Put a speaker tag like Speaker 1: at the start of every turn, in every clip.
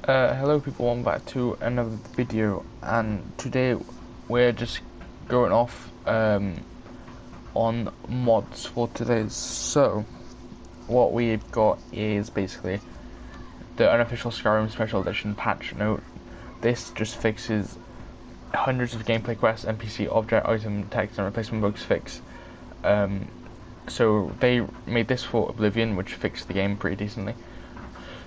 Speaker 1: Hello people, welcome back to another video, and today we're just going off on mods for today. So what we've got is basically the unofficial Skyrim Special Edition patch note. This just fixes hundreds of gameplay quests, NPC, object, item, text, and replacement bugs fix. So they made this for Oblivion, which fixed the game pretty decently.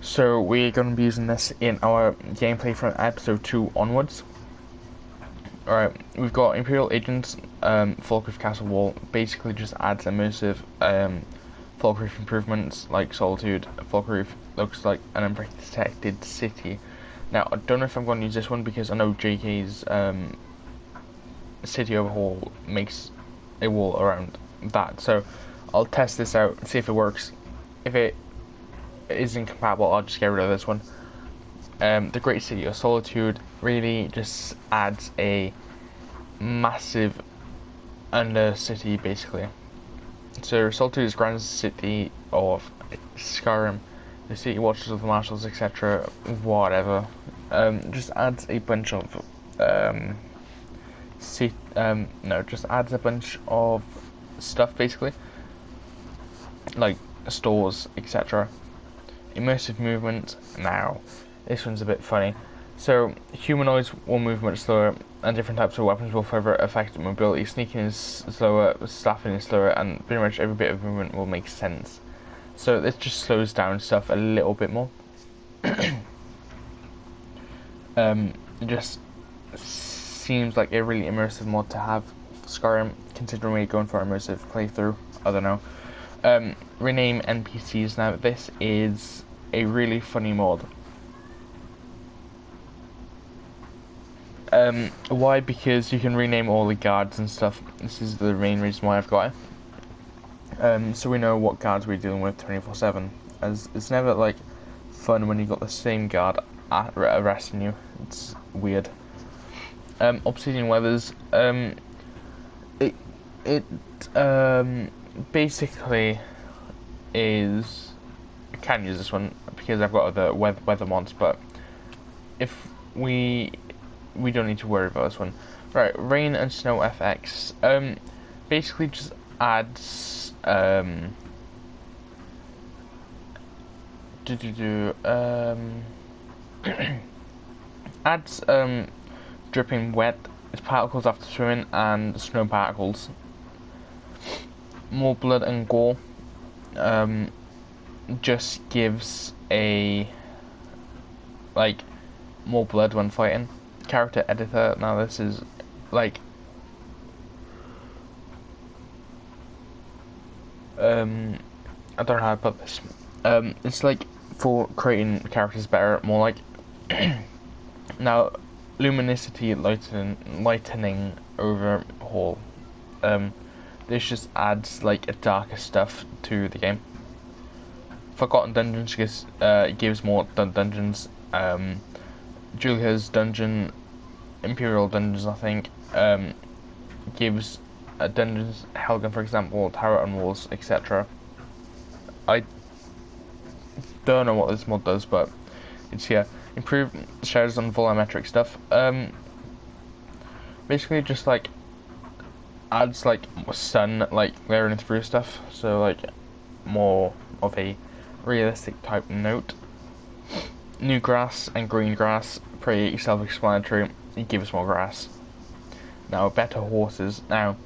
Speaker 1: So we're going to be using this in our gameplay from episode 2 onwards. Alright, we've got Imperial Agents, Falkreath Castle Wall, basically just adds immersive Falkreath improvements like Solitude. Falkreath looks like an unprotected city. Now, I don't know if I'm going to use this one because I know JK's city overhaul makes a wall around that. So I'll test this out and see if it works. If it isn't compatible, I'll just get rid of this one. The Great City of Solitude really just adds a massive undercity basically. So Solitude is grand city of Skyrim, the city watches of the marshals, etc. Whatever. Just adds a bunch of just adds a bunch of stuff basically, like stores, etc. Immersive movement. Now, this one's a bit funny. So, humanoids will move much slower, and different types of weapons will further affect mobility. Sneaking is slower, staffing is slower, and pretty much every bit of movement will make sense. So, this just slows down stuff a little bit more. It just seems like a really immersive mod to have Skyrim, considering we're going for immersive playthrough. I don't know. Rename NPCs. Now, this is a really funny mod. Why? Because you can rename all the guards and stuff. This is the main reason why I've got it. So we know what guards we're dealing with 24/7. As it's never like fun when you got the same guard arresting you. It's weird. Obsidian Weathers. It basically is. I can use this one because I've got other weather mods, but if we don't need to worry about this one. Right, Rain and Snow FX. Basically just adds adds dripping wet particles after swimming and snow particles. More blood and gore. Just gives a more blood when fighting. Character editor. Now this is like I don't know how to put this. It's like for creating characters better, more like now luminosity lightening overhaul. This just adds like a darker stuff to the game. Forgotten Dungeons gives more dungeons. Julia's Dungeon, Imperial Dungeons, I think, gives dungeons, Helgen for example, Tower and Walls, etc. I don't know what this mod does, but it's here. Improve shadows on volumetric stuff. Basically just like adds like sun like glaring through stuff, so like more of a realistic type note. New grass and green grass, pretty self-explanatory. It gives more grass. Now, better horses. Now,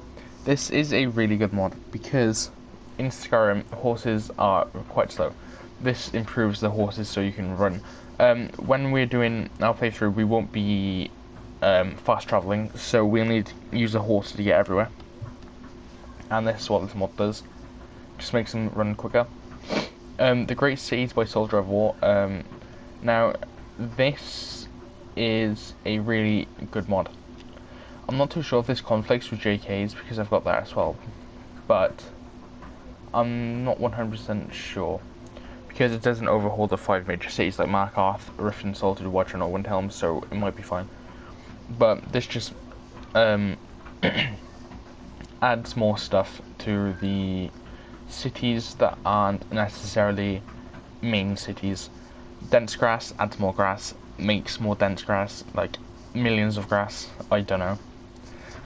Speaker 1: this is a really good mod because in Skyrim, horses are quite slow. This improves the horses so you can run. When we're doing our playthrough, we won't be fast traveling, so we'll need to use a horse to get everywhere. And this is what this mod does. Just makes them run quicker. The Great Cities by Soldier of War. Now, this is a really good mod. I'm not too sure if this conflicts with JK's because I've got that as well, but I'm not 100% sure because it doesn't overhaul the 5 major cities like Markarth, Riften, Solitude, Watcher, or Windhelm, so it might be fine. But this just adds more stuff to the cities that aren't necessarily main cities. Dense grass adds more grass, makes more dense grass, like millions of grass. I don't know.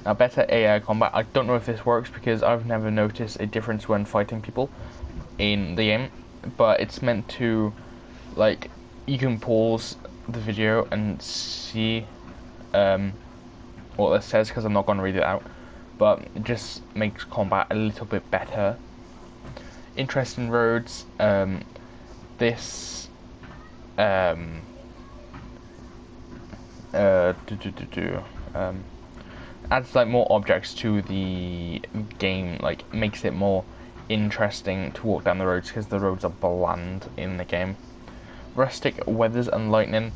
Speaker 1: Now, better AI combat. I don't know if this works because I've never noticed a difference when fighting people in the game, but it's meant to, like, you can pause the video and see what this says, because I'm not going to read it out, but it just makes combat a little bit better. Interesting roads. This adds like more objects to the game, like makes it more interesting to walk down the roads because the roads are bland in the game. Rustic weathers and lightning.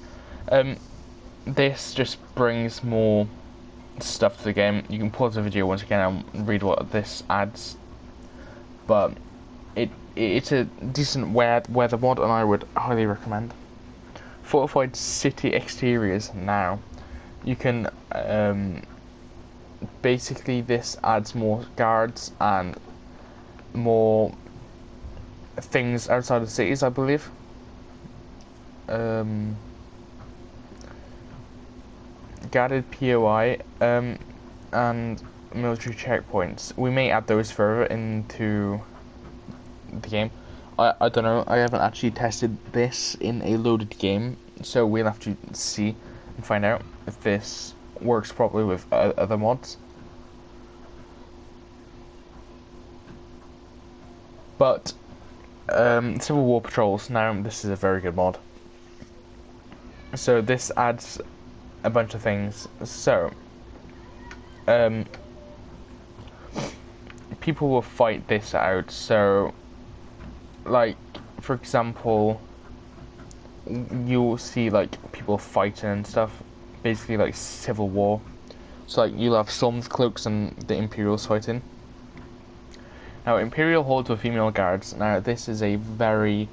Speaker 1: This just brings more stuff to the game. You can pause the video once again and read what this adds, but it's a decent weather mod, and I would highly recommend. Fortified city exteriors. Now you can basically this adds more guards and more things outside of cities, I believe. Guarded POI and military checkpoints. We may add those further into the game. I don't know. I haven't actually tested this in a loaded game, so we'll have to see and find out if this works properly with other mods. But Civil War patrols. Now this is a very good mod. So this adds a bunch of things. So people will fight this out. So, like, for example, you'll see like people fighting and stuff, basically like civil war. So like you'll have Storm's cloaks and the Imperials fighting. Now Imperial holds with female guards. Now this is a very,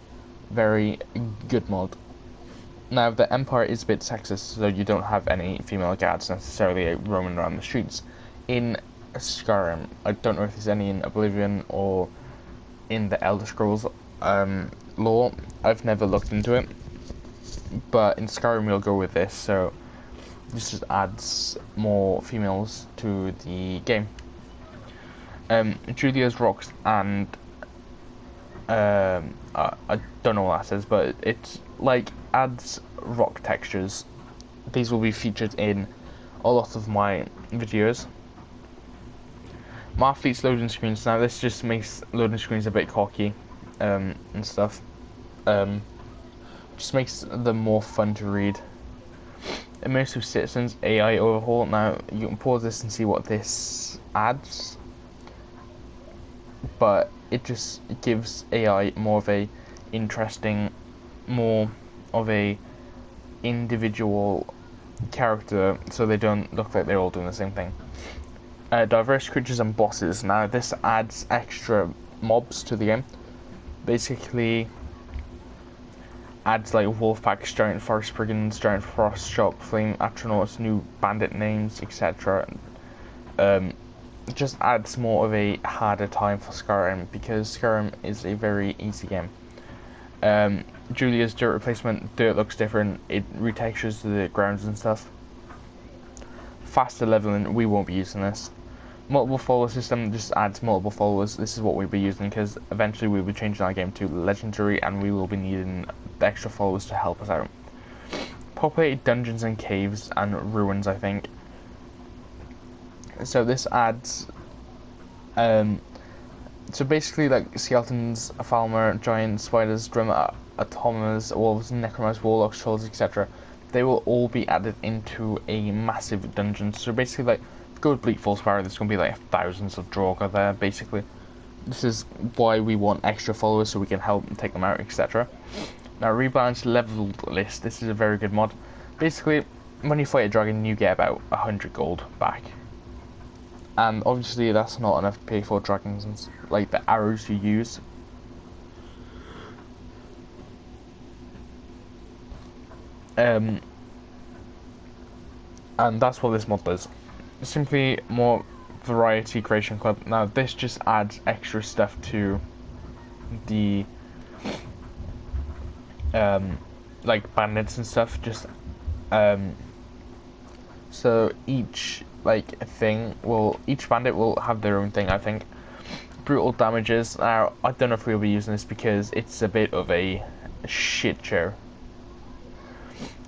Speaker 1: very good mod. Now the Empire is a bit sexist, so you don't have any female guards necessarily roaming around the streets. In Skyrim, I don't know if there's any in Oblivion or in the Elder Scrolls lore. I've never looked into it, but in Skyrim we'll go with this. So this just adds more females to the game. Julia's rocks and I don't know what that says, but it's like adds rock textures. These will be featured in a lot of my videos. Marfleet's loading screens. Now this just makes loading screens a bit cocky and stuff. Just makes them more fun to read. Immersive Citizens AI overhaul. Now you can pause this and see what this adds, but it just gives AI more of a interesting, more of a individual character, so they don't look like they're all doing the same thing. Diverse creatures and bosses. Now this adds extra mobs to the game. Basically adds like Wolfpacks, Giant Forest Brigands, Giant Frost Shop, Flame Atronauts, new bandit names, etc. Just adds more of a harder time for Skyrim, because Skyrim is a very easy game. Julia's dirt replacement. Dirt looks different. It retextures the grounds and stuff. Faster leveling. We won't be using this. Multiple follower system just adds multiple followers. This is what we'll be using, because eventually we'll be changing our game to legendary, and we will be needing the extra followers to help us out. Populated dungeons and caves and ruins, I think. So this adds so basically like skeletons, Falmer, giant spiders, drum automas, wolves, necromers, warlocks, trolls, etc. They will all be added into a massive dungeon. So basically, like, go with Bleak Falls Barrow, there's going to be like thousands of Draugr there, basically. This is why we want extra followers, so we can help take them out, etc. Now, rebalance leveled list. This is a very good mod. Basically, when you fight a dragon, you get about 100 gold back. And obviously that's not enough to pay for dragons and like the arrows you use. And that's what this mod does. Simply more variety creation club. Now this just adds extra stuff to the like bandits and stuff. Just um, so each each bandit will have their own thing. I think brutal damages. Now I don't know if we'll be using this because it's a bit of a shit show.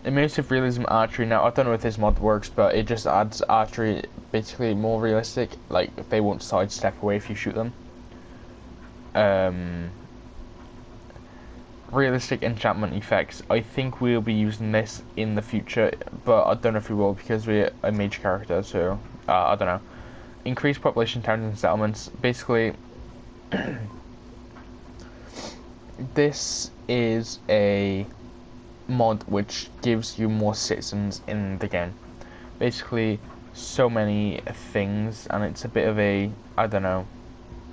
Speaker 1: Immersive realism archery. Now I don't know if this mod works, but it just adds archery basically more realistic. Like they won't sidestep away if you shoot them. Realistic enchantment effects. I think we'll be using this in the future, but I don't know if we will because we're a mage character. So I don't know. Increased population towns and settlements. Basically, this is a mod which gives you more citizens in the game. Basically, so many things, and it's a bit of a, I don't know,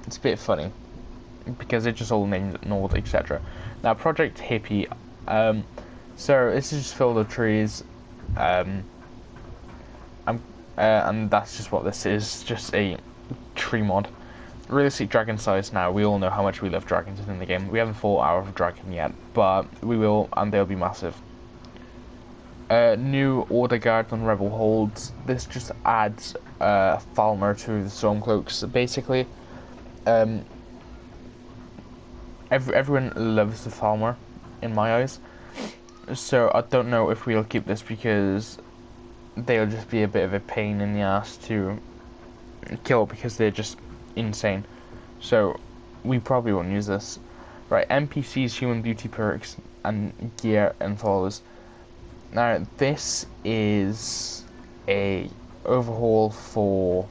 Speaker 1: it's a bit funny because it's just all named Nord, etc. Now, Project Hippie, so this is just filled with trees, and that's just what this is, just a tree mod. Realistic dragon size. Now we all know how much we love dragons in the game. We haven't fought our dragon yet, but we will, and they'll be massive. New order guard on rebel holds. This just adds Falmer to the Stormcloaks. Basically, everyone loves the Falmer, in my eyes. So I don't know if we'll keep this because they'll just be a bit of a pain in the ass to kill because they're just insane. So we probably won't use this. Right, NPCs, human beauty perks, and gear and followers. Now this is a overhaul for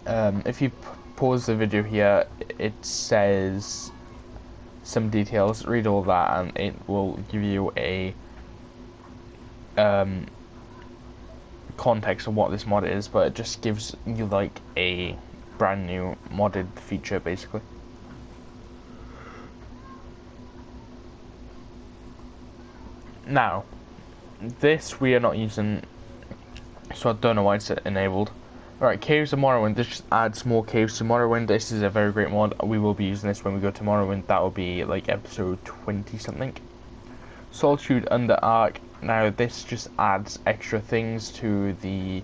Speaker 1: if you pause the video here, it says some details. Read all that and it will give you a context of what this mod is, but it just gives you like a brand new modded feature basically. Now this we are not using, so I don't know why it's enabled. Alright, Caves of Morrowind. This just adds more caves to Morrowind. This is a very great mod. We will be using this when we go to Morrowind. That will be like episode 20 something. Solitude Underark. Now this just adds extra things to the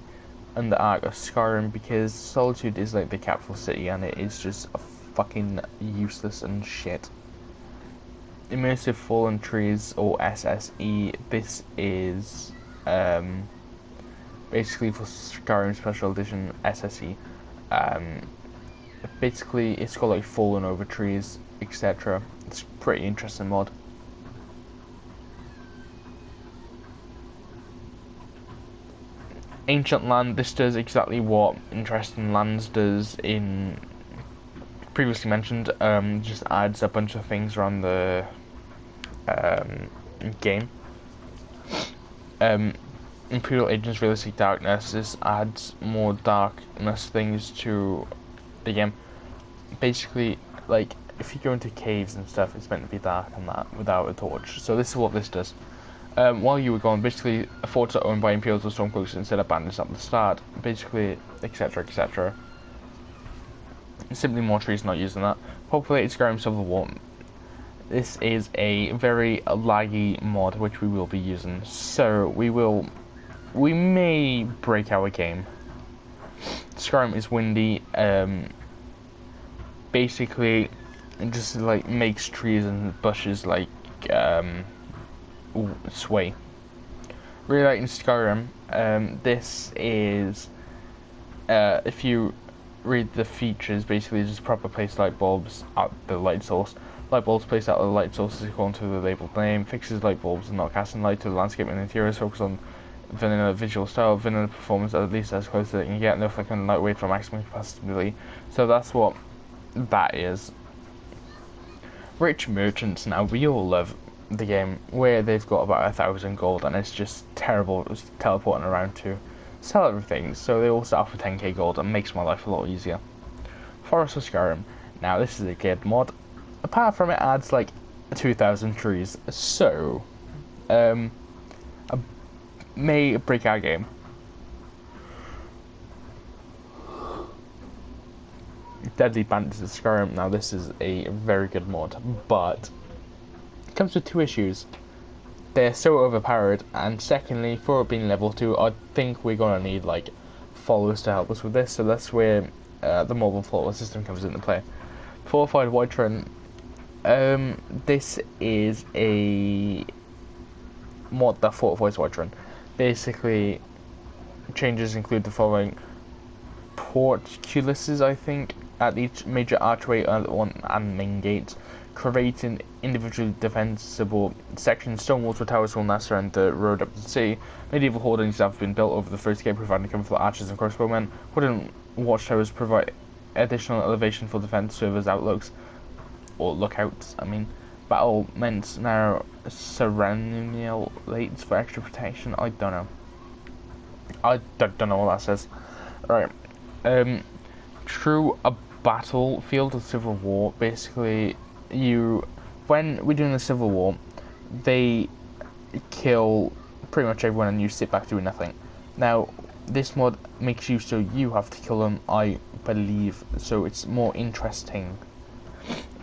Speaker 1: Underark of Skyrim because Solitude is like the capital city and it is just fucking useless and shit. Immersive Fallen Trees, or SSE. This is basically for Skyrim Special Edition SSE. Basically it's got like fallen over trees, etc. It's a pretty interesting mod. Ancient Land. This does exactly what Interesting Lands does in previously mentioned. Just adds a bunch of things around the game. Imperial Agents Realistic Darkness. This adds more darkness things to the game. Basically, like if you go into caves and stuff, it's meant to be dark and that without a torch. So this is what this does. While you were gone, basically forts are owned by Imperials or Stormcloaks instead of bandits at the start. Basically, etc. etc. Simply more trees, not using that. Populated Skyrim Civil War. This is a very laggy mod which we will be using. So we may break our game. Skyrim is windy. Basically, it just like makes trees and bushes like sway. Really like in Skyrim. This is if you read the features, basically just proper place light bulbs at the light source. Light bulbs placed at the light sources according to the labeled name. Fixes light bulbs and not casting light to the landscape and interiors. Focus on vanilla visual style, vanilla performance at least as close as it can get. No flickering lightweight for maximum capacity. So that's what that is. Rich merchants. Now we all love the game where they've got about 1,000 gold and it's just terrible teleporting around to sell everything. So they all start off with 10k gold and makes my life a lot easier. Forest of Skyrim. Now this is a good mod. Apart from it adds like 2,000 trees, so may break our game. Deadly Bandits of Skyrim. Now this is a very good mod, but comes with two issues. They're so overpowered, and secondly, for it being level 2, I think we're gonna need like followers to help us with this, so that's where the mobile follower system comes into play. Fortified Whiterun. This is a mod that fortifies Whiterun. Basically, changes include the following: portcullises, I think, at each major archway and main gates, creating individually defensible sections. Stone walls or towers will not surround the road up to the sea. Medieval hoardings have been built over the first gate, providing cover for archers and crossbowmen. Wooden watchtowers provide additional elevation for defense servers' outlooks, or lookouts, I mean. Battlements narrow ceremonial lates for extra protection. I don't know. I don't know what that says. Right. Through a battlefield of civil war, basically, when we're doing the civil war, they kill pretty much everyone and you sit back doing nothing. Now, this mod makes you so you have to kill them, I believe, so it's more interesting.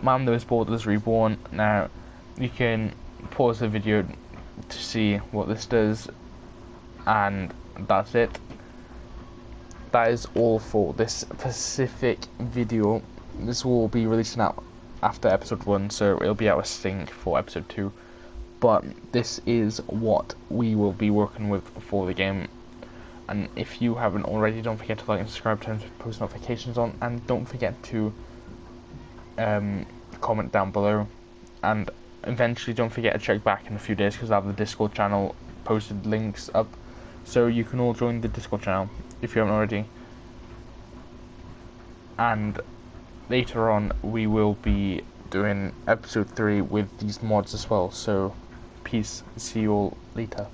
Speaker 1: Man, those Borders Reborn. Now, you can pause the video to see what this does, and that's it. That is all for this specific video. This will be releasing out after episode 1, so it'll be out of sync for episode 2. But this is what we will be working with for the game. And if you haven't already, don't forget to like and subscribe, turn post notifications on, and don't forget to comment down below. And eventually don't forget to check back in a few days, because I have the Discord channel posted links up, so you can all join the Discord channel if you haven't already. And later on we will be doing episode 3 with these mods as well, so peace, see you all later.